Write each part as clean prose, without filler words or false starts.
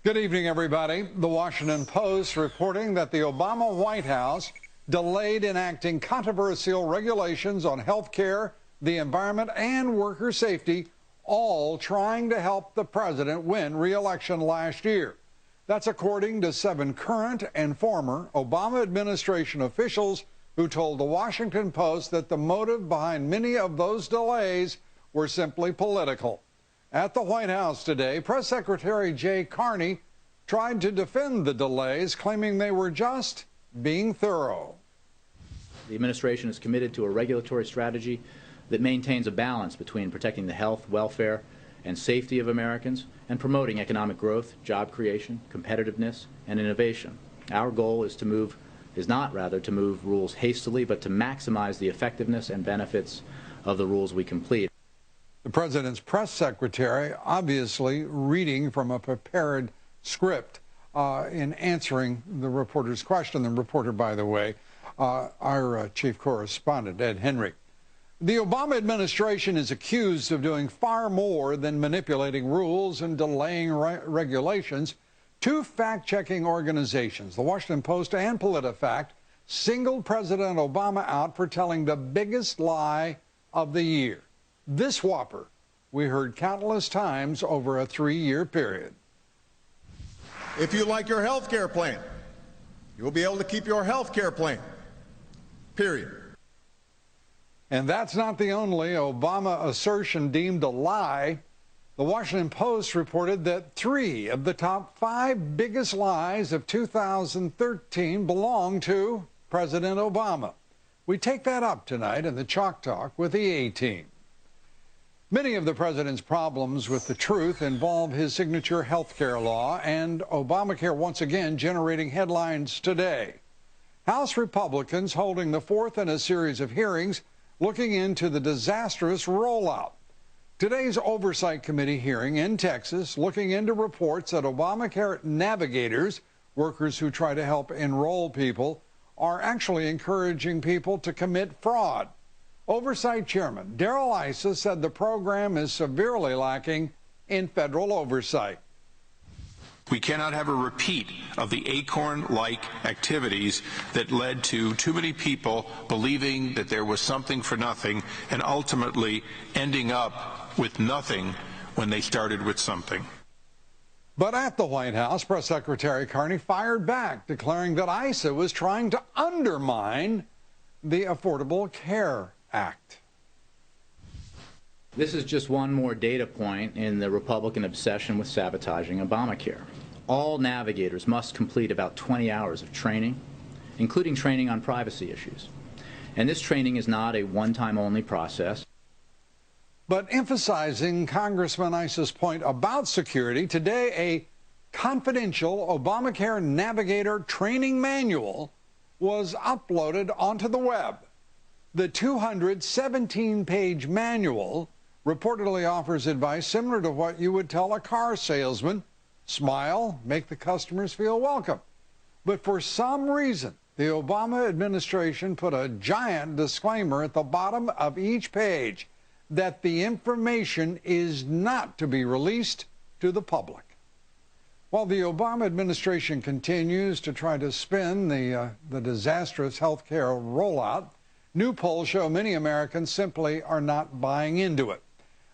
Good evening, everybody. The Washington Post reporting that the Obama White House delayed enacting controversial regulations on health care, the environment, and worker safety, all trying to help the president win re-election last year. That's according to 7 current and former Obama administration officials who told the Washington Post that the motive behind many of those delays were simply political. At the White House today, Press Secretary Jay Carney tried to defend the delays, claiming they were just being thorough. The administration is committed to a regulatory strategy that maintains a balance between protecting the health, welfare, and safety of Americans and promoting economic growth, job creation, competitiveness, and innovation. Our goal is not to move rules hastily, but to maximize the effectiveness and benefits of the rules we complete. The president's press secretary obviously reading from a prepared script in answering the reporter's question. The reporter, by the way, our chief correspondent, Ed Henry. The Obama administration is accused of doing far more than manipulating rules and delaying regulations. 2 fact-checking organizations, the Washington Post and PolitiFact, singled President Obama out for telling the biggest lie of the year. This whopper we heard countless times over a 3-year period. If you like your health care plan, you'll be able to keep your health care plan, period. And that's not the only Obama assertion deemed a lie. The Washington Post reported that 3 of the top 5 biggest lies of 2013 belong to President Obama. We take that up tonight in the Chalk Talk with the A-Team. Many of the president's problems with the truth involve his signature health care law and Obamacare once again generating headlines today. House Republicans holding the 4th in a series of hearings looking into the disastrous rollout. Today's Oversight Committee hearing in Texas looking into reports that Obamacare navigators, workers who try to help enroll people, are actually encouraging people to commit fraud. Oversight Chairman Darrell Issa said the program is severely lacking in federal oversight. We cannot have a repeat of the acorn-like activities that led to too many people believing that there was something for nothing and ultimately ending up with nothing when they started with something. But at the White House, Press Secretary Carney fired back, declaring that Issa was trying to undermine the Affordable Care Act. This is just one more data point in the Republican obsession with sabotaging Obamacare. All navigators must complete about 20 hours of training, including training on privacy issues. And this training is not a one-time only process. But emphasizing Congressman Issa's point about security, today a confidential Obamacare Navigator training manual was uploaded onto the web. The 217-page manual reportedly offers advice similar to what you would tell a car salesman: smile, make the customers feel welcome. But for some reason, the Obama administration put a giant disclaimer at the bottom of each page that the information is not to be released to the public. While the Obama administration continues to try to spin the disastrous health care rollout, new polls show many Americans simply are not buying into it.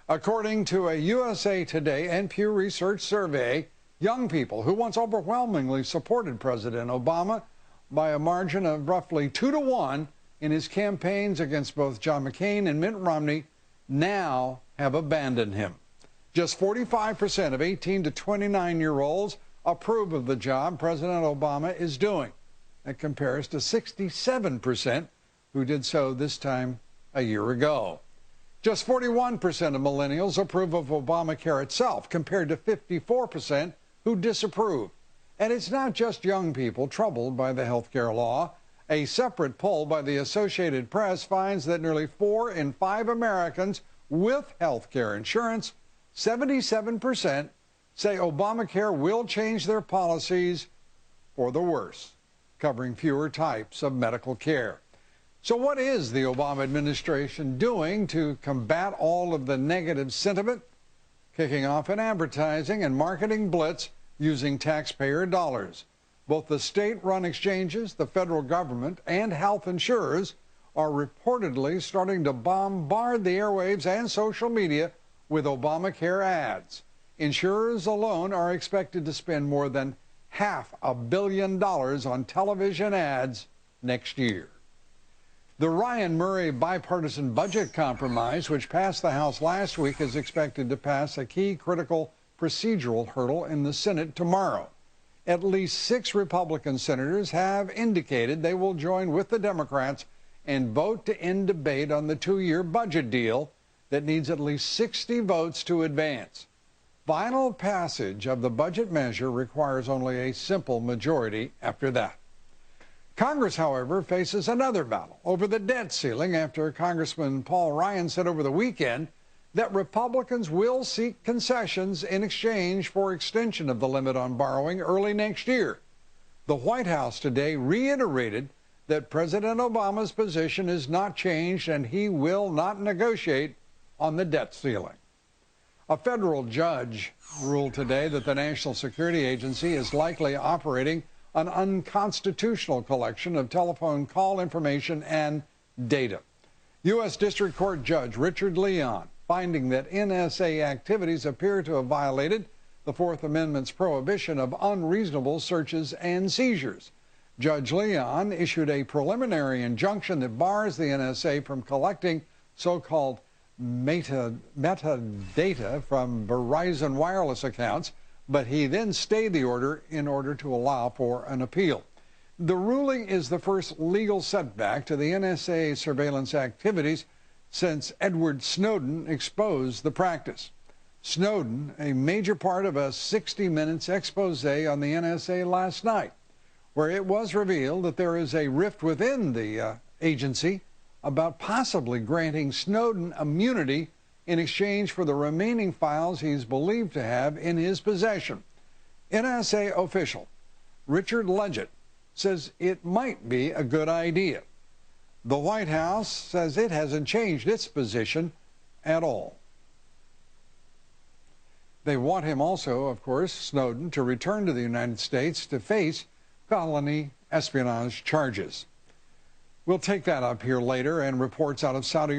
According to a USA Today and Pew Research survey, young people who once overwhelmingly supported President Obama by a margin of roughly 2-to-1 in his campaigns against both John McCain and Mitt Romney now have abandoned him. Just 45% of 18 to 29-year-olds approve of the job President Obama is doing. That compares to 67% who did so this time a year ago. Just 41% of millennials approve of Obamacare itself, compared to 54% who disapprove. And it's not just young people troubled by the health care law. A separate poll by the Associated Press finds that nearly 4 in 5 Americans with health care insurance, 77%, say Obamacare will change their policies for the worse, covering fewer types of medical care. So what is the Obama administration doing to combat all of the negative sentiment? Kicking off an advertising and marketing blitz using taxpayer dollars. Both the state-run exchanges, the federal government, and health insurers are reportedly starting to bombard the airwaves and social media with Obamacare ads. Insurers alone are expected to spend more than $500 million on television ads next year. The Ryan Murray bipartisan budget compromise, which passed the House last week, is expected to pass a key critical procedural hurdle in the Senate tomorrow. At least 6 Republican senators have indicated they will join with the Democrats and vote to end debate on the 2-year budget deal that needs at least 60 votes to advance. Final passage of the budget measure requires only a simple majority after that. Congress, however, faces another battle over the debt ceiling after Congressman Paul Ryan said over the weekend that Republicans will seek concessions in exchange for extension of the limit on borrowing early next year. The White House today reiterated that President Obama's position is not changed and he will not negotiate on the debt ceiling. A federal judge ruled today that the National Security Agency is likely operating an unconstitutional collection of telephone call information and data. U.S. District Court Judge Richard Leon finding that NSA activities appear to have violated the Fourth Amendment's prohibition of unreasonable searches and seizures. Judge Leon issued a preliminary injunction that bars the NSA from collecting so-called metadata from Verizon wireless accounts, but he then stayed the order in order to allow for an appeal. The ruling is the first legal setback to the NSA surveillance activities since Edward Snowden exposed the practice. Snowden, a major part of a 60 Minutes expose on the NSA last night, where it was revealed that there is a rift within the agency about possibly granting Snowden immunity in exchange for the remaining files he's believed to have in his possession. NSA official Richard Leggett says it might be a good idea. The White House says it hasn't changed its position at all. They want him also, of course, Snowden, to return to the United States to face felony espionage charges. We'll take that up here later, and reports out of Saudi